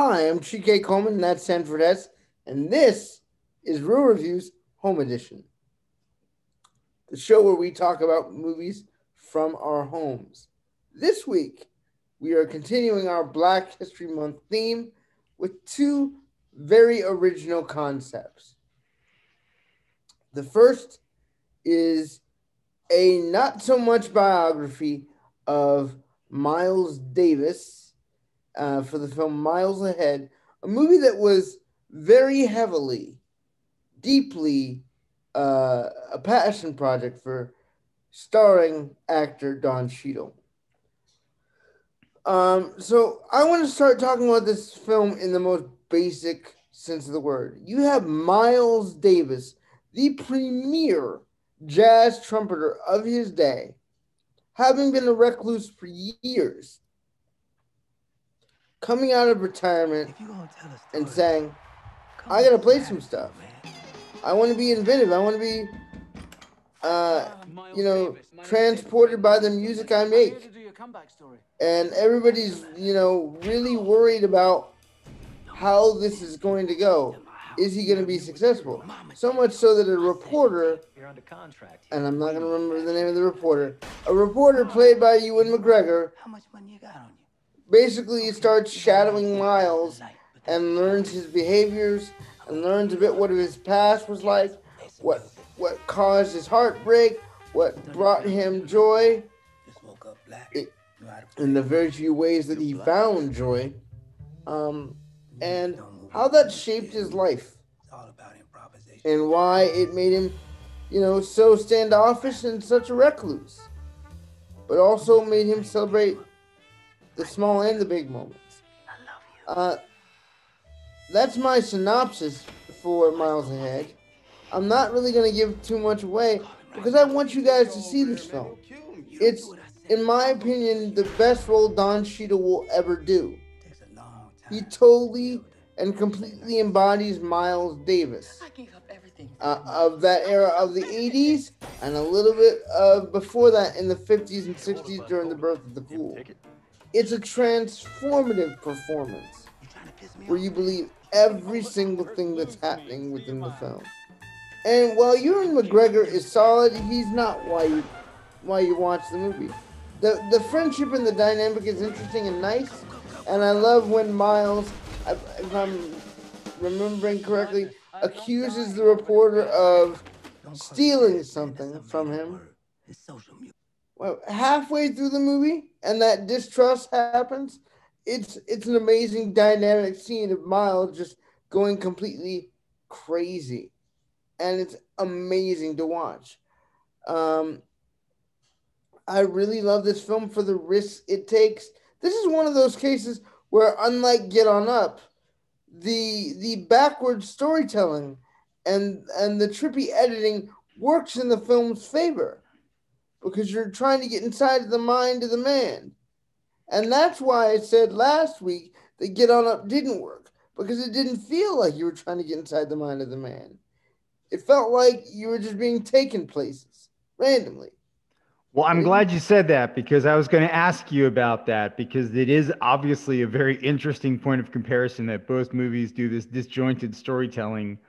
Hi, I'm Chike Coleman, and that's Sanford Hess, and this is Real Reviews Home Edition, the show where we talk about movies from our homes. This week, we are continuing our Black History Month theme with two very original concepts. The first is a not so much biography of Miles Davis for the film Miles Ahead, a movie that was very heavily, deeply a passion project for starring actor Don Cheadle. So I want to start talking about this film in the most basic sense of the word. You have Miles Davis, the premier jazz trumpeter of his day, having been a recluse for years, coming out of retirement and saying, I gotta play some stuff. I want to be inventive. I want to be, transported by the music I make. And everybody's, really worried about how this is going to go. Is he going to be successful? So much so that a reporter, and I'm not going to remember the name of the reporter, a reporter played by Ewan McGregor, basically starts shadowing Miles and learns his behaviors and learns a bit what his past was like, what caused his heartbreak, what brought him joy, in the very few ways that he found joy, and how that shaped his life, and why it made him, so standoffish and such a recluse, but also made him celebrate the small and the big moments. That's my synopsis for Miles Ahead. I'm not really going to give too much away because I want you guys to see this film. It's, in my opinion, the best role Don Cheadle will ever do. He totally and completely embodies Miles Davis of that era of the 80s and a little bit before that in the 50s and 60s during the birth of the cool. It's a transformative performance where you believe every single thing that's happening within the film. And while Ewan McGregor is solid, he's not why you watch the movie. The friendship and the dynamic is interesting and nice, and I love when Miles, if I'm remembering correctly, accuses the reporter of stealing something from him. Well, halfway through the movie, and that distrust happens. It's an amazing dynamic scene of Miles just going completely crazy, and it's amazing to watch. I really love this film for the risks it takes. This is one of those cases where, unlike Get On Up, the backward storytelling and the trippy editing works in the film's favor because you're trying to get inside the mind of the man. And that's why I said last week that Get On Up didn't work, because it didn't feel like you were trying to get inside the mind of the man. It felt like you were just being taken places randomly. Well, I'm glad you said that, because I was going to ask you about that, because it is obviously a very interesting point of comparison that both movies do this disjointed storytelling.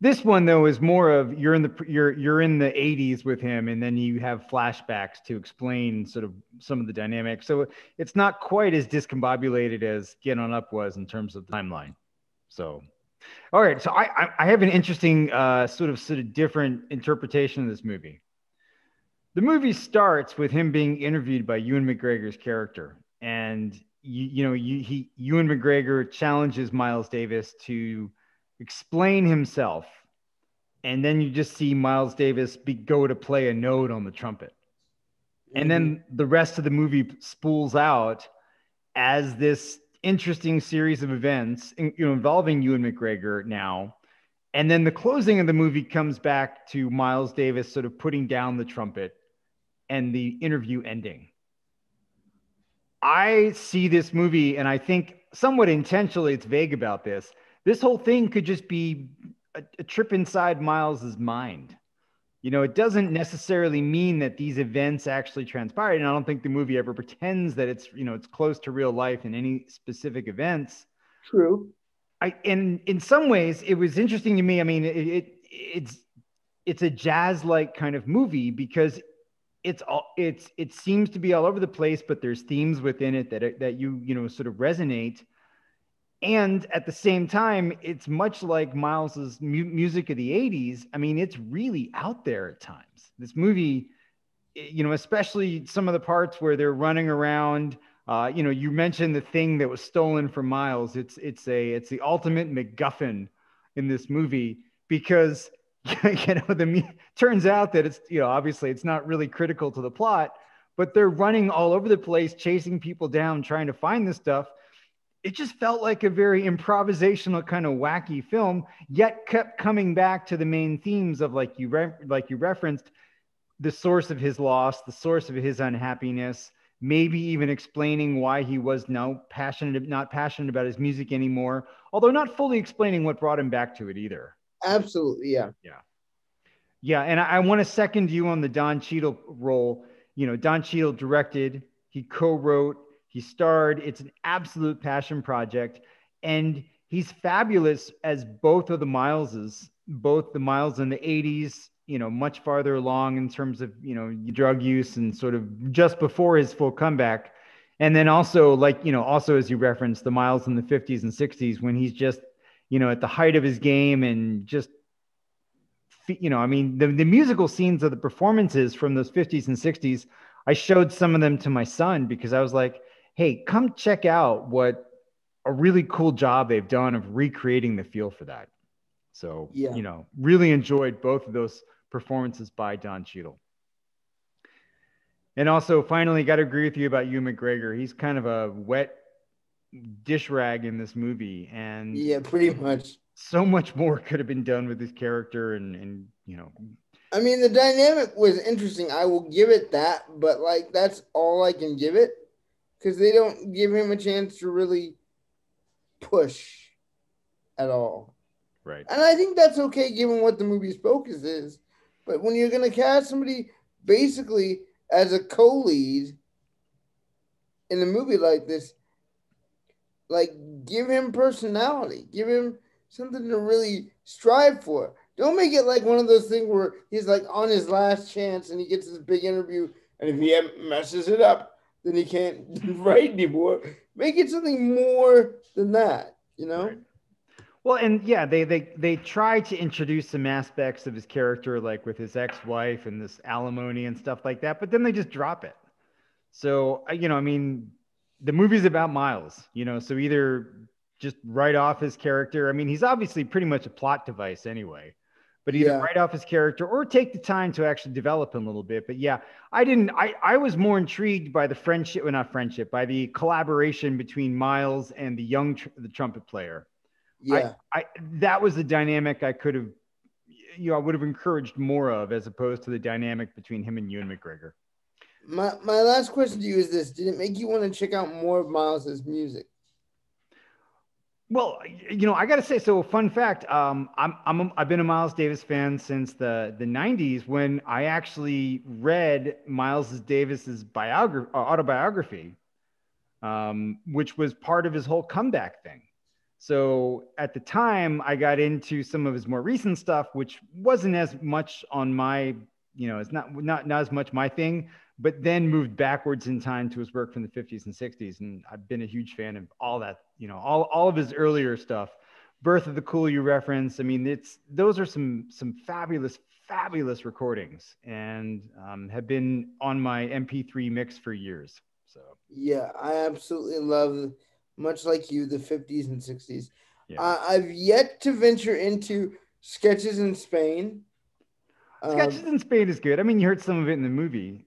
This one, though, is more of you're in the 80s with him, and then you have flashbacks to explain sort of some of the dynamics. So it's not quite as discombobulated as Get On Up was in terms of the timeline. So, all right. So I have an interesting sort of different interpretation of this movie. The movie starts with him being interviewed by Ewan McGregor's character, and Ewan McGregor challenges Miles Davis to explain himself, and then you just see Miles Davis go to play a note on the trumpet, and then the rest of the movie spools out as this interesting series of events, involving Ewan McGregor now, and then the closing of the movie comes back to Miles Davis sort of putting down the trumpet and the interview ending. I see this movie, and I think somewhat intentionally it's vague about this. This whole thing could just be a trip inside Miles's mind. It doesn't necessarily mean that these events actually transpired. And I don't think the movie ever pretends that it's close to real life in any specific events. True. And in some ways it was interesting to me. I mean, it's a jazz-like kind of movie because it seems to be all over the place, but there's themes within it that you know sort of resonate. And at the same time, it's much like Miles's music of the 80s. I mean, it's really out there at times. This movie, you know, especially some of the parts where they're running around. You know, you mentioned the thing that was stolen from Miles. It's the ultimate MacGuffin in this movie because you know turns out that it's, you know, obviously it's not really critical to the plot, but they're running all over the place, chasing people down, trying to find this stuff. It just felt like a very improvisational kind of wacky film, yet kept coming back to the main themes of like you referenced, the source of his loss, the source of his unhappiness, maybe even explaining why he was not passionate about his music anymore, although not fully explaining what brought him back to it either. Absolutely, yeah. Yeah. Yeah, and I want to second you on the Don Cheadle role. You know, Don Cheadle directed, he co-wrote, he starred. It's an absolute passion project, and he's fabulous as both of the Mileses, both the Miles in the 80s, you know, much farther along in terms of, you know, drug use and sort of just before his full comeback. And then also, like, you know, also as you referenced, the Miles in the 50s and 60s when he's just, you know, at the height of his game and just, you know, I mean, the musical scenes of the performances from those 50s and 60s, I showed some of them to my son because I was like, hey, come check out what a really cool job they've done of recreating the feel for that. So, Yeah. you know, really enjoyed both of those performances by Don Cheadle. And also, finally, got to agree with you about Ewan McGregor. He's kind of a wet dish rag in this movie. And Yeah, pretty much. so much more could have been done with this character and you know. I mean, the dynamic was interesting. I will give it that, but like that's all I can give it because they don't give him a chance to really push at all. Right. And I think that's okay given what the movie's focus is. But when you're going to cast somebody basically as a co-lead in a movie like this, like give him personality, give him something to really strive for. Don't make it like one of those things where he's like on his last chance and he gets this big interview, and if he messes it up, then he can't write anymore. Make it something more than that, you know? Right. Well, and yeah, they try to introduce some aspects of his character, like with his ex-wife and this alimony and stuff like that, but then they just drop it. So, you know, I mean, the movie's about Miles, you know, so either just write off his character. I mean, he's obviously pretty much a plot device anyway, but either write off his character or take the time to actually develop him a little bit. But yeah, I was more intrigued by the friendship, well, not friendship, by the collaboration between Miles and the trumpet player. Yeah. That was the dynamic I could have, you know, I would have encouraged more of as opposed to the dynamic between him and Ewan McGregor. My last question to you is this: did it make you want to check out more of Miles's music? Well, you know, I got to say, so fun fact, I've been a Miles Davis fan since the 90s when I actually read Miles Davis's autobiography, which was part of his whole comeback thing. So at the time I got into some of his more recent stuff, which wasn't as much on my, you know, it's not as much my thing, but then moved backwards in time to his work from the 50s and 60s. And I've been a huge fan of all that, you know, all of his earlier stuff. Birth of the Cool you reference. I mean, those are some fabulous recordings and have been on my MP3 mix for years. So yeah, I absolutely love, much like you, the 50s and 60s. Yeah. I've yet to venture into Sketches in Spain. Sketches in Spain is good. I mean, you heard some of it in the movie.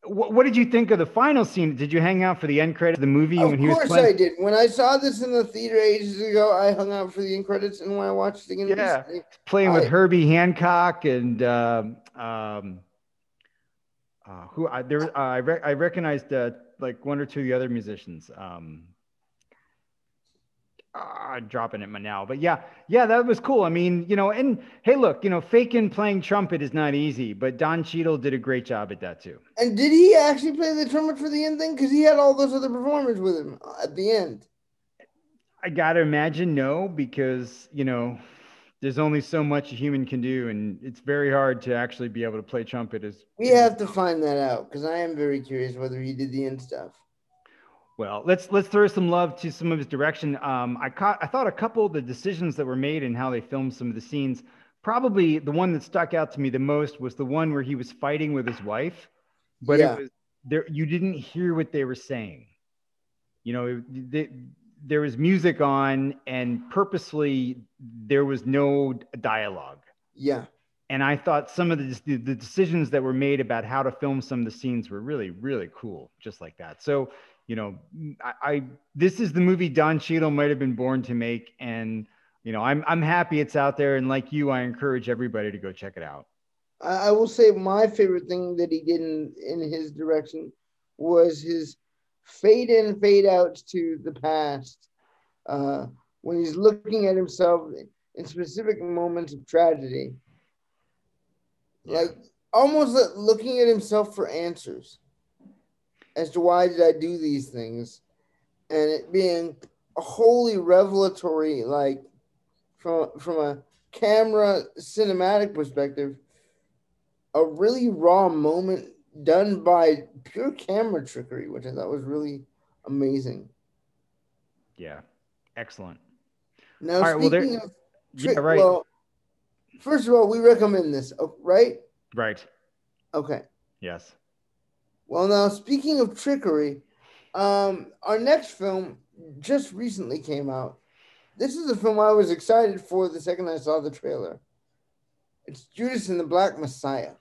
What did you think of the final scene? Did you hang out for the end credits of the movie? Of course I did. When I saw this in the theater ages ago, I hung out for the end credits, and when I watched it again, playing with Herbie Hancock and I recognized like one or two of the other musicians. Dropping it now, but yeah, that was cool. I mean, you know, and hey, look, you know, faking playing trumpet is not easy, but Don Cheadle did a great job at that too. And did he actually play the trumpet for the end thing? Because he had all those other performers with him at the end. I gotta imagine no, because there's only so much a human can do, and it's very hard to actually be able to play trumpet as We have to find that out because I am very curious whether he did the end stuff. well. Let's throw some love to some of his direction. I thought a couple of the decisions that were made and how they filmed some of the scenes. Probably the one that stuck out to me the most was the one where he was fighting with his wife, but it Yeah, was there. You didn't hear what they were saying. There was music on, and purposely there was no dialogue. yeah. And I thought some of the decisions that were made about how to film some of the scenes were really, really cool, just like that. So, I this is the movie Don Cheadle might have been born to make, and I'm happy it's out there. And like you, I encourage everybody to go check it out. I will say my favorite thing that he did in his direction was his fade in, fade out to the past. When he's looking at himself in specific moments of tragedy, like almost looking at himself for answers as to why did I do these things, and it being a wholly revelatory, like from a camera cinematic perspective, a really raw moment done by pure camera trickery, which I thought was really amazing. Yeah, excellent. Now, All right, well, speaking of yeah, trick, right, well, first of all, we recommend this, right? right, Okay. yes. Well, now speaking of trickery, our next film just recently came out. This is a film I was excited for the second I saw the trailer. It's Judas and the Black Messiah,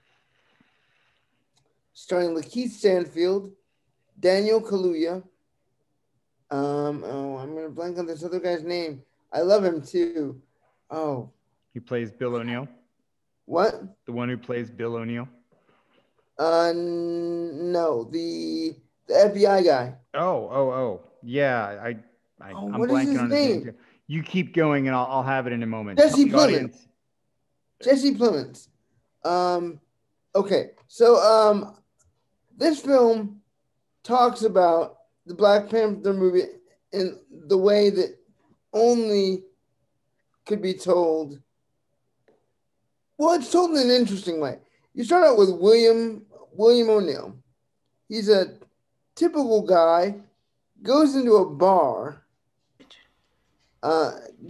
starring Lakeith Stanfield, Daniel Kaluuya. I'm gonna blank on this other guy's name. I love him too. Oh, He plays Bill O'Neill, what? the one who plays Bill O'Neill. No, the FBI guy. Oh, yeah. Oh, I'm what is blanking his on his name name? too. You keep going, and I'll have it in a moment. Tell Jesse the Plemons. audience. Jesse Plemons. Okay, so this film talks about the Black Panther movie in the way that only could be told. Well, it's told in an interesting way. You start out with William O'Neill. He's a typical guy, goes into a bar.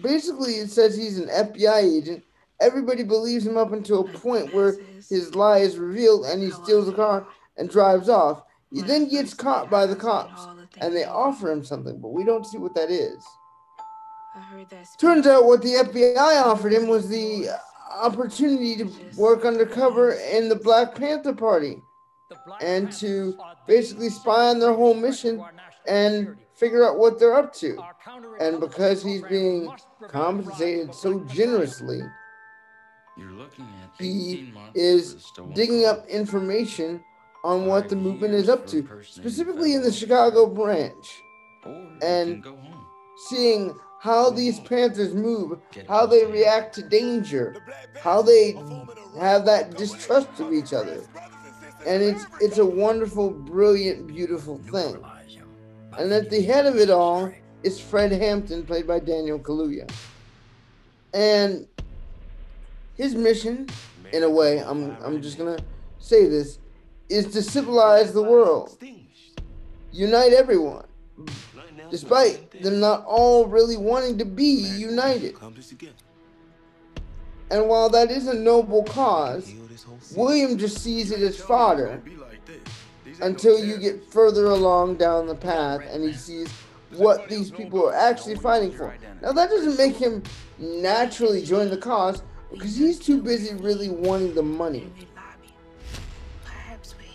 Basically, it says he's an FBI agent. Everybody believes him up until a point where his lie is revealed and he steals a car and drives off. He then gets caught by the cops and they offer him something, but we don't see what that is. Turns out what the FBI offered him was the opportunity to work undercover in the Black Panther Party and to basically spy on their whole mission and figure out what they're up to. And because he's being compensated so generously, he is digging up information on what the movement is up to, specifically in the Chicago branch, and seeing how these Panthers move, how they react to danger, how they have that distrust of each other. And it's a wonderful, brilliant, beautiful thing. And at the head of it all is Fred Hampton, played by Daniel Kaluuya. And his mission, in a way, I'm just gonna say this, is to civilize the world, unite everyone, despite them not all really wanting to be united. And while that is a noble cause, William just sees it as fodder until you get further along down the path and he sees what these people are actually fighting for. Now, that doesn't make him naturally join the cause because he's too busy really wanting the money.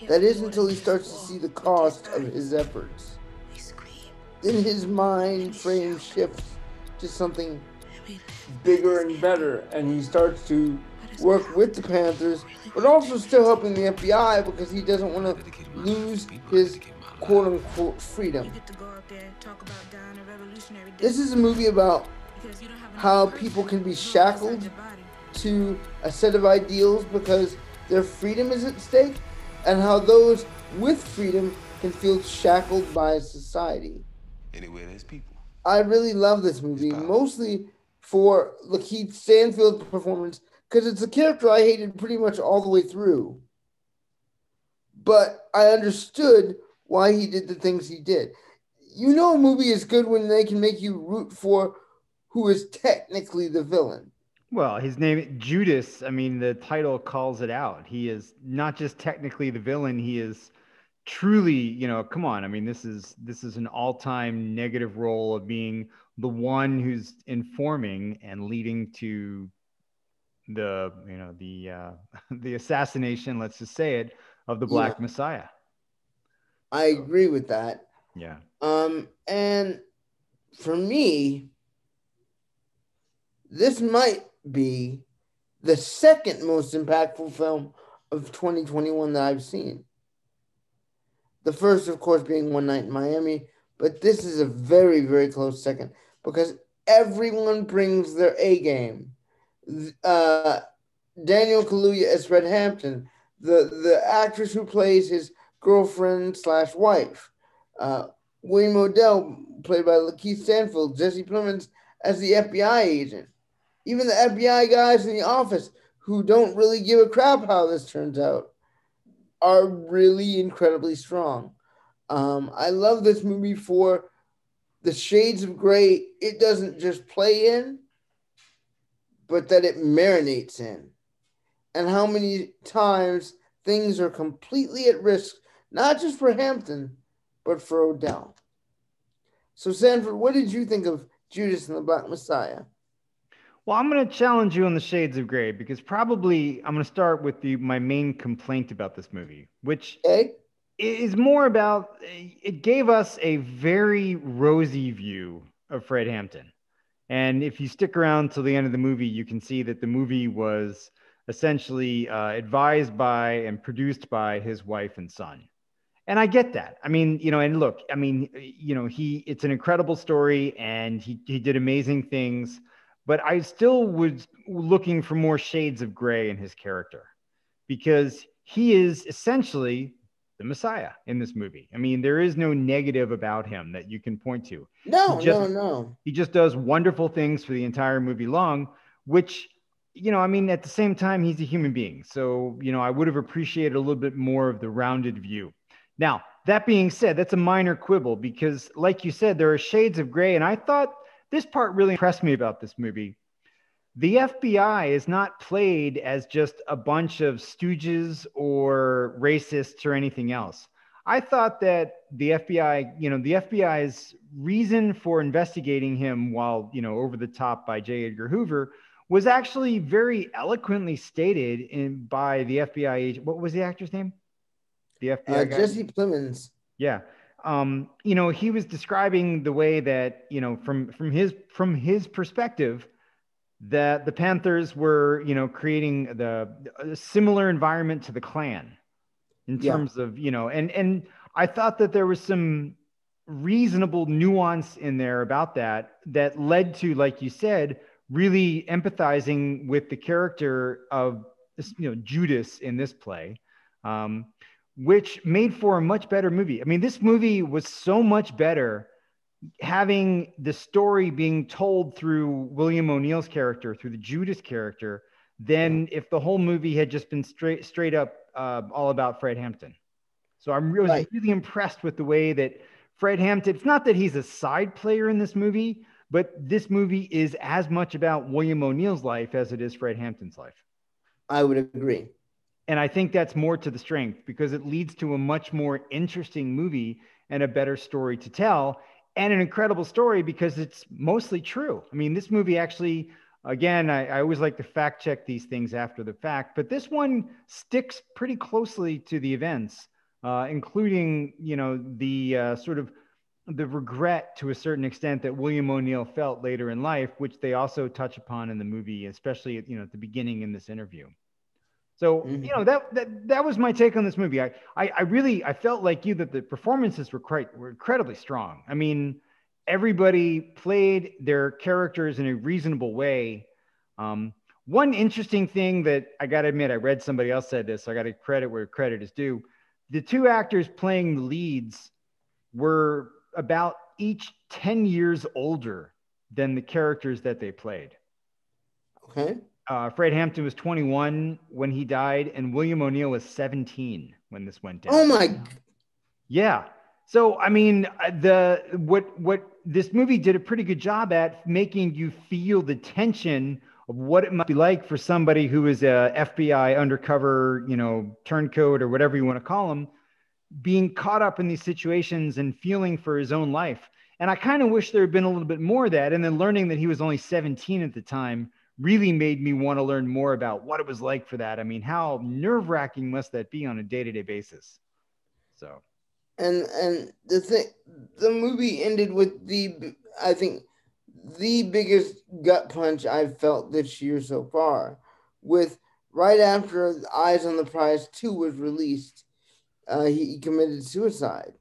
That is until he starts to see the cost of his efforts. Then his mind frame shifts to something bigger and better, and he starts to work with the Panthers, but also still helping the FBI because he doesn't want to lose his quote-unquote freedom. This is a movie about how people can be shackled to a set of ideals because their freedom is at stake, and how those with freedom can feel shackled by society. Anywhere there's people, I really love this movie, mostly for Lakeith Stanfield's performance, because it's a character I hated pretty much all the way through. But I understood why he did the things he did. You know, a movie is good when they can make you root for who is technically the villain. Well, his name Judas. I mean, the title calls it out. He is not just technically the villain. He is truly, come on. I mean, this is an all-time negative role of being the one who's informing and leading to the the assassination, let's just say it, of the Yeah, Black Messiah. I So, agree with that. yeah. And for me, this might be the second most impactful film of 2021 that I've seen. The first, of course, being One Night in Miami, but this is a very, very close second because everyone brings their A game. Uh, Daniel Kaluuya as Fred Hampton, the actress who plays his girlfriend slash wife, uh, William O'Dell, played by Lakeith Stanfield, Jesse Plemons as the FBI agent, even the FBI guys in the office who don't really give a crap how this turns out are really incredibly strong. I love this movie for the shades of gray it doesn't just play in, but that it marinates in. And how many times things are completely at risk, not just for Hampton, but for O'Dell. So, Sanford, what did you think of Judas and the Black Messiah? Well, I'm going to challenge you on the shades of gray because probably I'm going to start with my main complaint about this movie, which Okay. is more about it gave us a very rosy view of Fred Hampton. And if you stick around till the end of the movie, you can see that the movie was essentially advised by and produced by his wife and son. And I get that. I mean, and look, I mean, it's an incredible story and he did amazing things, but I still was looking for more shades of gray in his character because he is essentially the Messiah in this movie. I mean, there is no negative about him that you can point to. No, no, no. He just does wonderful things for the entire movie long, which, I mean, at the same time, he's a human being. So, I would have appreciated a little bit more of the rounded view. Now, that being said, that's a minor quibble because, like you said, there are shades of gray. And I thought this part really impressed me about this movie. The FBI is not played as just a bunch of stooges or racists or anything else. I thought that the FBI's reason for investigating him while, over the top by J. Edgar Hoover was actually very eloquently stated by the FBI agent. What was the actor's name? The FBI guy? Jesse Plemons. Yeah. He was describing the way that, from his perspective, that the Panthers were, creating a similar environment to the Klan in terms of, and I thought that there was some reasonable nuance in there about that led to, like you said, really empathizing with the character of, Judas in this play, which made for a much better movie. I mean, this movie was so much better having the story being told through William O'Neill's character, through the Judas character, than if the whole movie had just been straight up all about Fred Hampton. So I was really impressed with the way that Fred Hampton, it's not that he's a side player in this movie, but this movie is as much about William O'Neill's life as it is Fred Hampton's life. I would agree. And I think that's more to the strength because it leads to a much more interesting movie and a better story to tell. And an incredible story because it's mostly true. I mean, this movie actually, again, I always like to fact check these things after the fact, but this one sticks pretty closely to the events, including, the sort of the regret to a certain extent that William O'Neill felt later in life, which they also touch upon in the movie, especially at the beginning in this interview. So, that was my take on this movie. I felt like you that the performances were incredibly strong. I mean, everybody played their characters in a reasonable way. One interesting thing that I got to admit, I read somebody else said this, so I got to credit where credit is due. The two actors playing the leads were about each 10 years older than the characters that they played. Okay. Fred Hampton was 21 when he died, and William O'Neill was 17 when this went Oh down. my. Yeah. So, I mean, what this movie did a pretty good job at making you feel the tension of what it might be like for somebody who is a FBI undercover, turncoat or whatever you want to call him, being caught up in these situations and feeling for his own life. And I kind of wish there had been a little bit more of that. And then learning that he was only 17 at the time really made me want to learn more about what it was like for that. I mean, how nerve-wracking must that be on a day-to-day basis? So. And the movie ended with I think the biggest gut punch I've felt this year so far, with right after Eyes on the Prize 2 was released, he committed suicide.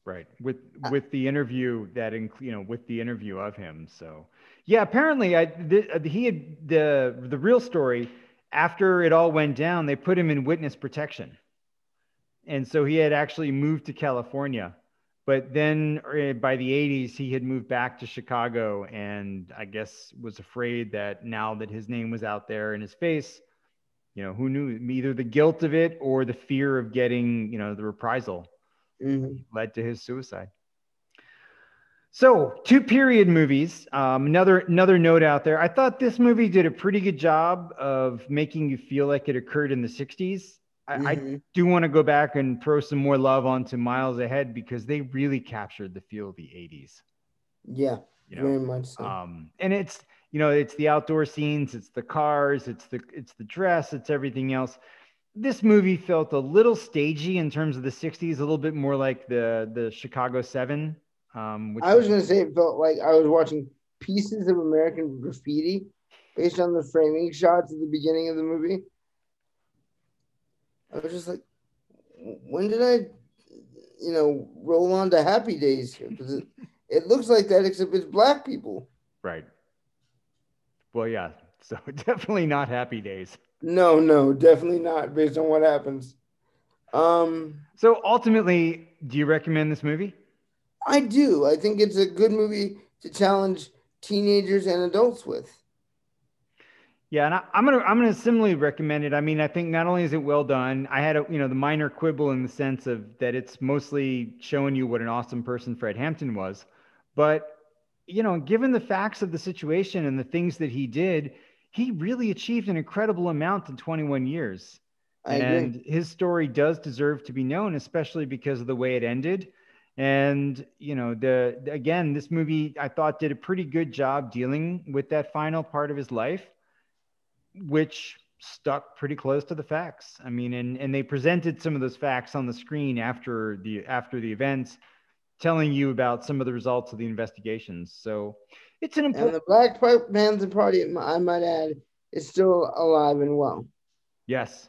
Right. With the interview with the interview of him. So yeah, apparently he had the real story. After it all went down, they put him in witness protection. And so he had actually moved to California, but then by the 80s, he had moved back to Chicago, and I guess was afraid that now that his name was out there in his face, who knew, either the guilt of it or the fear of getting, the reprisal led to his suicide. So 2 period movies. Another note out there. I thought this movie did a pretty good job of making you feel like it occurred in the 60s. I do want to go back and throw some more love onto Miles Ahead because they really captured the feel of the 80s. Yeah, very much so. And it's the outdoor scenes, it's the cars, it's the dress, it's everything else. This movie felt a little stagey in terms of the 60s, a little bit more like the Chicago 7. I was going to say it felt like I was watching pieces of American Graffiti based on the framing shots at the beginning of the movie. I was just like, when did I, roll on to Happy Days here? Because it looks like that, except it's black people. Right. Well, yeah. So definitely not Happy Days. No, definitely not, based on what happens. So ultimately, do you recommend this movie? I do. I think it's a good movie to challenge teenagers and adults with. Yeah, and I'm gonna similarly recommend it. I mean, I think not only is it well done, I had the minor quibble in the sense of that it's mostly showing you what an awesome person Fred Hampton was, but given the facts of the situation and the things that he did, he really achieved an incredible amount in 21 years. I agree. His story does deserve to be known, especially because of the way it ended. And again, this movie I thought did a pretty good job dealing with that final part of his life, which stuck pretty close to the facts. I mean, and they presented some of those facts on the screen after the events, telling you about some of the results of the investigations. So it's an important. And the Black Panther Party, I might add, is still alive and well. Yes.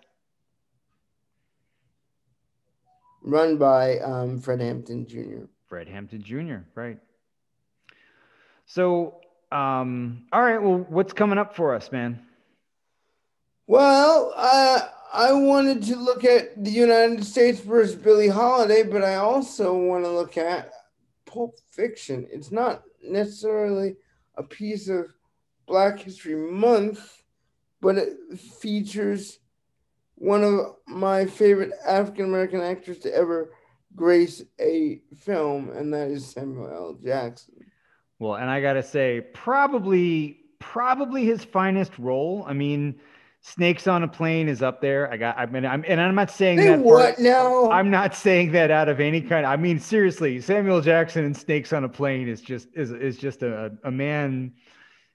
Run by Fred Hampton Jr. Fred Hampton Jr. Right. So, all right. Well, what's coming up for us, man? Well, I wanted to look at the United States versus Billie Holiday, but I also want to look at Pulp Fiction. It's not necessarily a piece of Black History Month, but it features one of my favorite African-American actors to ever grace a film, and that is Samuel L. Jackson. Well, and I got to say, probably his finest role. I mean, Snakes on a Plane is up there. I'm not saying that. What now? I'm not saying that out of any kind. I mean, seriously, Samuel Jackson in Snakes on a Plane is just a man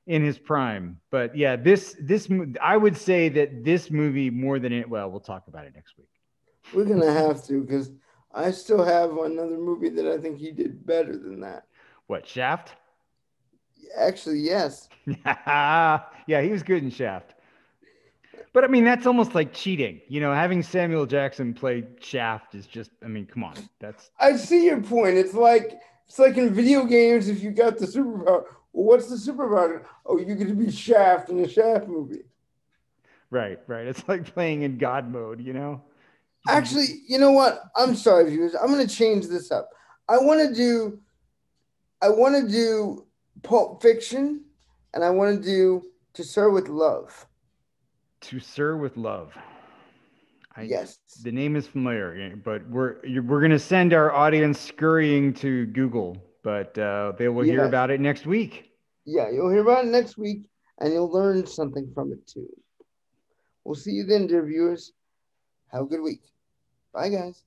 in his prime. But yeah, this I would say that this movie more than it. Well, we'll talk about it next week. We're gonna have to, because I still have another movie that I think he did better than that. What, Shaft? Actually, yes. Yeah, he was good in Shaft. But I mean, that's almost like cheating. Having Samuel Jackson play Shaft is just, I mean, come on. I see your point. It's like in video games, if you got the superpower. Well, what's the superpower? Oh, you get to be Shaft in a Shaft movie. Right. It's like playing in God mode, Actually, you know what? I'm sorry, viewers. I'm going to change this up. I want to do Pulp Fiction, and I want to do To Sir with Love. To Sir with Love. Yes. The name is familiar, but we're going to send our audience scurrying to Google, but they will hear about it next week. Yeah, you'll hear about it next week, and you'll learn something from it too. We'll see you then, dear viewers. Have a good week. Bye, guys.